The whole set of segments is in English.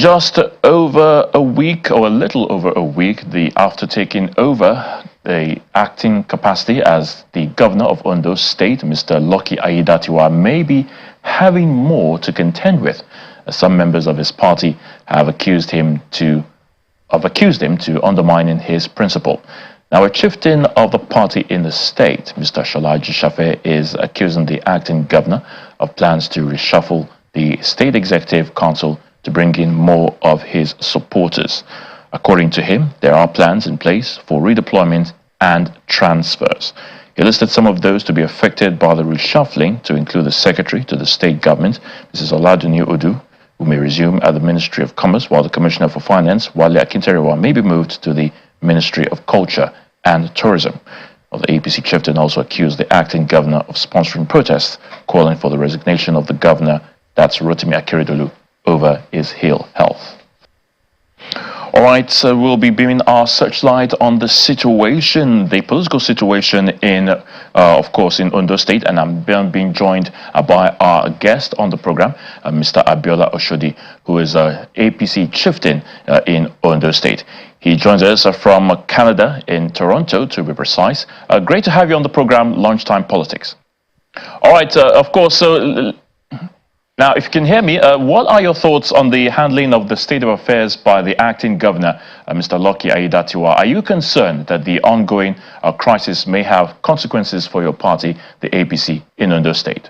Just over a week, or a little over a week, after taking over the acting capacity as the governor of Ondo State, Mr. Lucky Aiyedatiwa may be having more to contend with. Some members of his party have accused him to undermining his principle. Now, a chieftain of the party in the state, Mr. Sholaji Shafe, is accusing the acting governor of plans to reshuffle the State Executive Council to bring in more of his supporters. According to him, there are plans in place for redeployment and transfers. He listed some of those to be affected by the reshuffling, to include the secretary to the state government, Mrs. Oladunni Odu, who may resume at the Ministry of Commerce, while the Commissioner for Finance, Wale Akintarewa, may be moved to the Ministry of Culture and Tourism. The APC chieftain also accused the acting governor of sponsoring protests, calling for the resignation of the governor, that's Rotimi Akeredolu, over his ill health. All right, so we'll be beaming our searchlight on the situation, the political situation in, of course, in Ondo State, and I'm being joined by our guest on the program, Mr. Abiola Oshodi, who is APC chieftain in Ondo State. He joins us from Canada, in Toronto, to be precise. Great to have you on the program, Lunchtime Politics. All right, of course, so now, if you can hear me, what are your thoughts on the handling of the state of affairs by the acting governor, Mr. Lucky Aiyedatiwa? Are you concerned that the ongoing crisis may have consequences for your party, the APC, in Ondo State?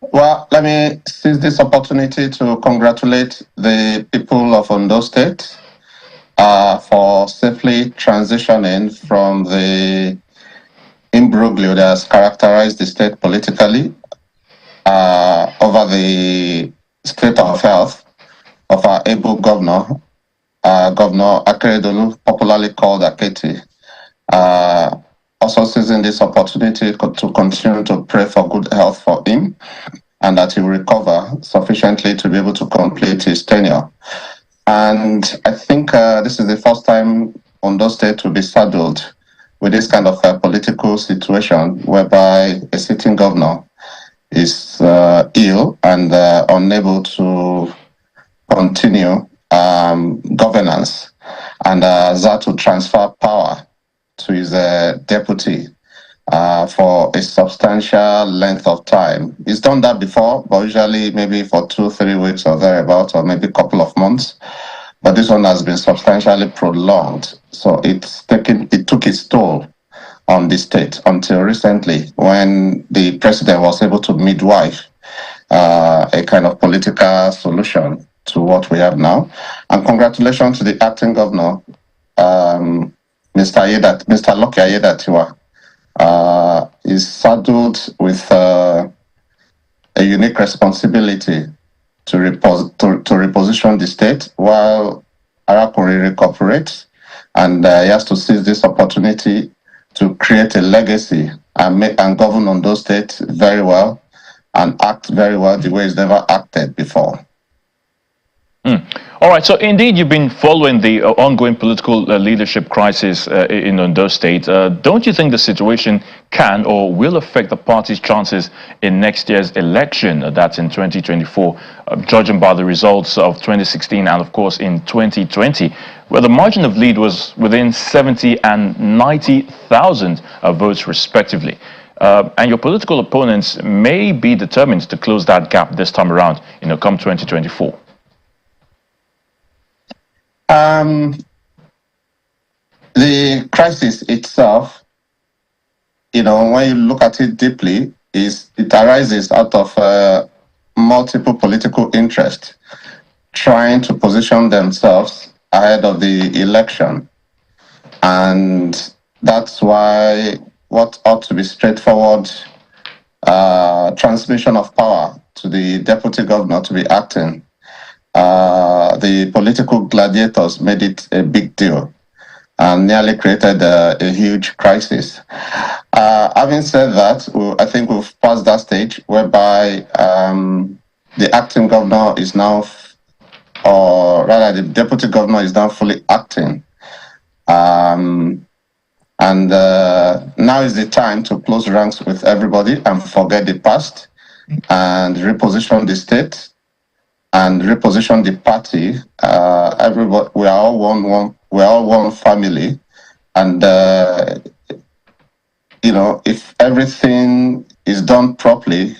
Well, let me seize this opportunity to congratulate the people of Ondo State for safely transitioning from the imbroglio that has characterized the state politically over the state of health of our able governor, Governor Akeredolu, popularly called Aketi. Also seizing this opportunity to continue to pray for good health for him and that he will recover sufficiently to be able to complete his tenure. And I think this is the first time Ondo State will be saddled with this kind of political situation whereby a sitting governor is ill and unable to continue governance, and that to transfer power to his deputy for a substantial length of time. He's done that before, but usually maybe for 2-3 weeks or thereabouts, or maybe a couple of months. But this one has been substantially prolonged, so it took its toll on the state until recently, when the president was able to midwife a kind of political solution to what we have now. And congratulations to the acting governor, Mr. Lucky Aiyedatiwa. Is saddled with a unique responsibility to reposition the state while Arakuri recuperates, and he has to seize this opportunity to create a legacy and govern Ondo State very well and act very well the way he's never acted before. All right, so indeed you've been following the ongoing political leadership crisis in Ondo State. Don't you think the situation can or will affect the party's chances in next year's election, that's in 2024, judging by the results of 2016 and, of course, in 2020, where the margin of lead was within 70 and 90,000 votes, respectively? And your political opponents may be determined to close that gap this time around, come 2024. The crisis itself, when you look at it deeply, it arises out of multiple political interests trying to position themselves ahead of the election. And that's why what ought to be straightforward transmission of power to the deputy governor to be acting, the political gladiators made it a big deal and nearly created a huge crisis. Having said that, I think we've passed that stage whereby the acting governor is now, or rather the deputy governor is now fully acting. And now is the time to close ranks with everybody and forget the past and reposition the state and reposition the party. Everybody, we are all one family, and if everything is done properly,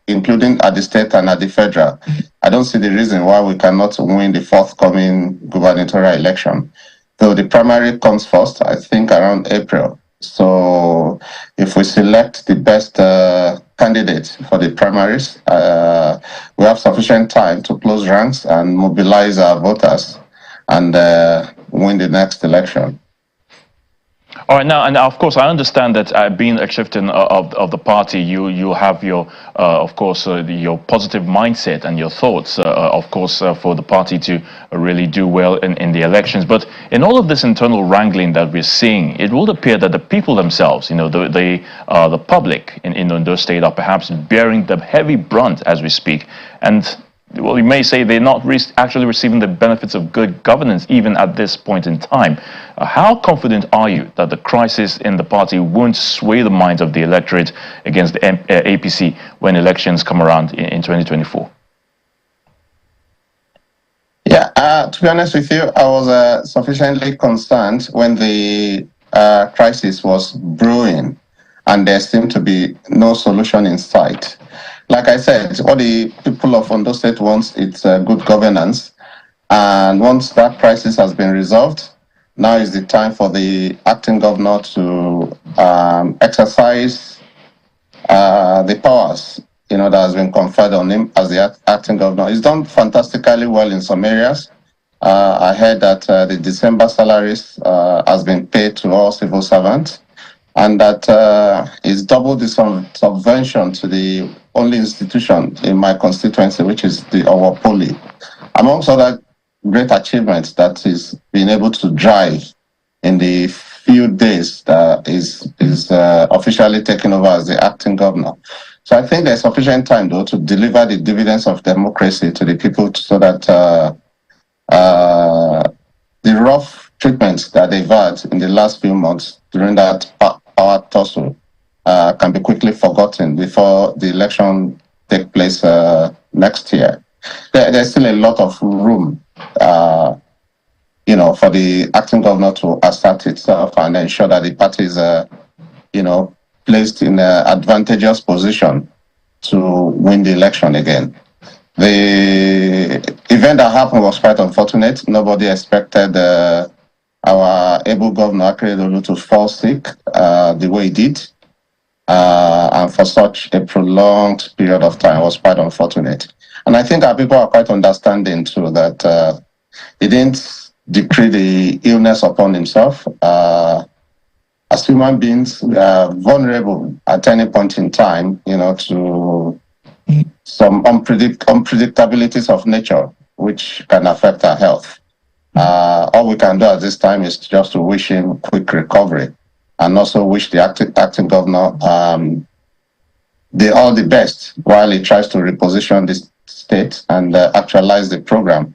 including at the state and at the federal, I don't see the reason why we cannot win the forthcoming gubernatorial election. Though the primary comes first, I think around April. So if we select the best candidate for the primaries, we have sufficient time to close ranks and mobilize our voters and win the next election. All right, now, and of course, I understand that being a chieftain of the party, you have your, of course, your positive mindset and your thoughts, of course, for the party to really do well in the elections. But in all of this internal wrangling that we're seeing, it will appear that the people themselves, the public in Ondo State, are perhaps bearing the heavy brunt as we speak, and well, you may say they're not actually receiving the benefits of good governance even at this point in time. How confident are you that the crisis in the party won't sway the minds of the electorate against the APC when elections come around in 2024? Yeah, to be honest with you, I was sufficiently concerned when the crisis was brewing and there seemed to be no solution in sight. Like I said, what the people of Ondo State wants is good governance. And once that crisis has been resolved, now is the time for the acting governor to exercise the powers that has been conferred on him as the acting governor. He's done fantastically well in some areas. I heard that the December salaries has been paid to all civil servants, and that is double the subvention to the only institution in my constituency, which is our poly. Amongst other great achievements that is being able to drive in the few days that is officially taken over as the acting governor. So I think there's sufficient time, though, to deliver the dividends of democracy to the people so that the rough treatment that they've had in the last few months during that power tussle can be quickly forgotten before the election take place next year. There's still a lot of room, for the acting governor to assert itself and ensure that the party is, placed in an advantageous position to win the election again. The event that happened was quite unfortunate. Nobody expected our able governor Akeredolu to fall sick the way he did, and for such a prolonged period of time was quite unfortunate. And I think our people are quite understanding too that he didn't decree the illness upon himself. As human beings, we are vulnerable at any point in time, to some unpredictabilities of nature, which can affect our health. All we can do at this time is just to wish him quick recovery, and also wish the acting governor all the best while he tries to reposition the state and actualize the program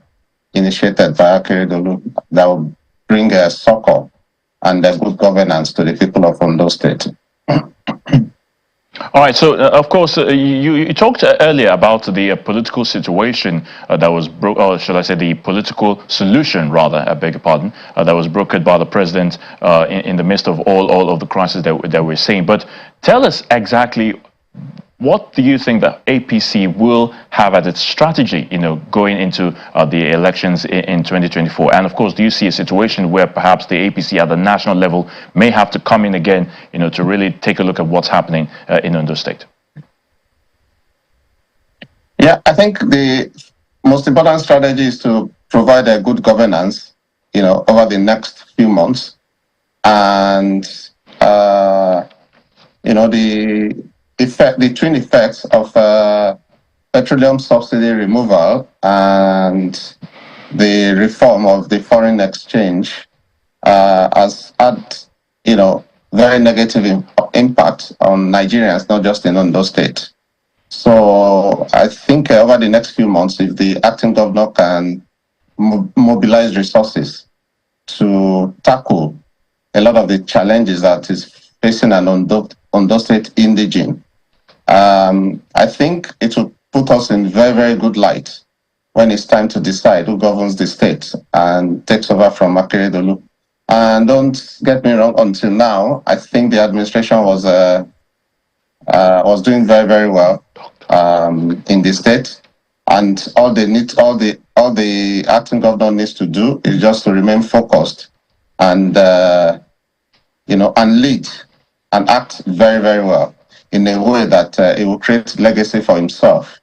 initiated by Akeredolu that will bring succor and good governance to the people of Ondo State. All right. So, of course, you talked earlier about the political situation that was or shall I say, the political solution, rather, I beg your pardon, that was brokered by the president in the midst of all of the crisis that we're seeing. But tell us exactly, what do you think the APC will have as its strategy, going into the elections in 2024? And of course, do you see a situation where perhaps the APC at the national level may have to come in again, to really take a look at what's happening in Ondo State? Yeah, I think the most important strategy is to provide a good governance, over the next few months, and the twin effects of petroleum subsidy removal and the reform of the foreign exchange has had, very negative impact on Nigerians, not just in Ondo State. So I think over the next few months, if the acting governor can mobilize resources to tackle a lot of the challenges that is facing an Ondo State indigene, I think it will put us in very, very good light when it's time to decide who governs the state and takes over from Akeredolu. And don't get me wrong, until now, I think the administration was doing very, very well in the state. And all the acting governor needs to do is just to remain focused and and lead and act very, very well in a way that it will create legacy for himself,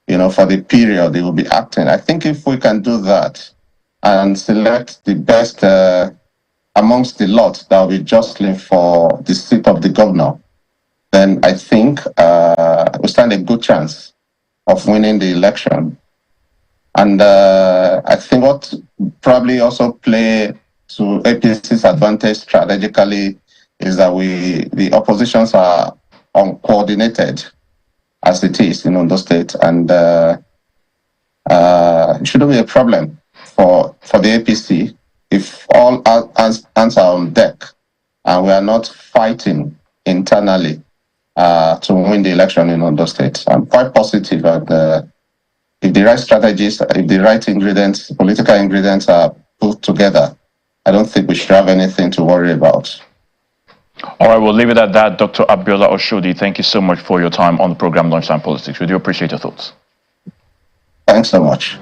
for the period he will be acting. I think if we can do that and select the best amongst the lot that will be jostling for the seat of the governor, then I think we stand a good chance of winning the election. And I think what probably also play to APC's advantage strategically is that the oppositions are uncoordinated as it is in Ondo State, and it shouldn't be a problem for the APC if all hands are on deck and we are not fighting internally to win the election in Ondo State. I'm quite positive that if the right strategies, if the right ingredients, political ingredients are put together, I don't think we should have anything to worry about. All right, we'll leave it at that. Dr. Abiola Oshodi, thank you so much for your time on the program Lunchtime Politics. We do appreciate your thoughts. Thanks so much.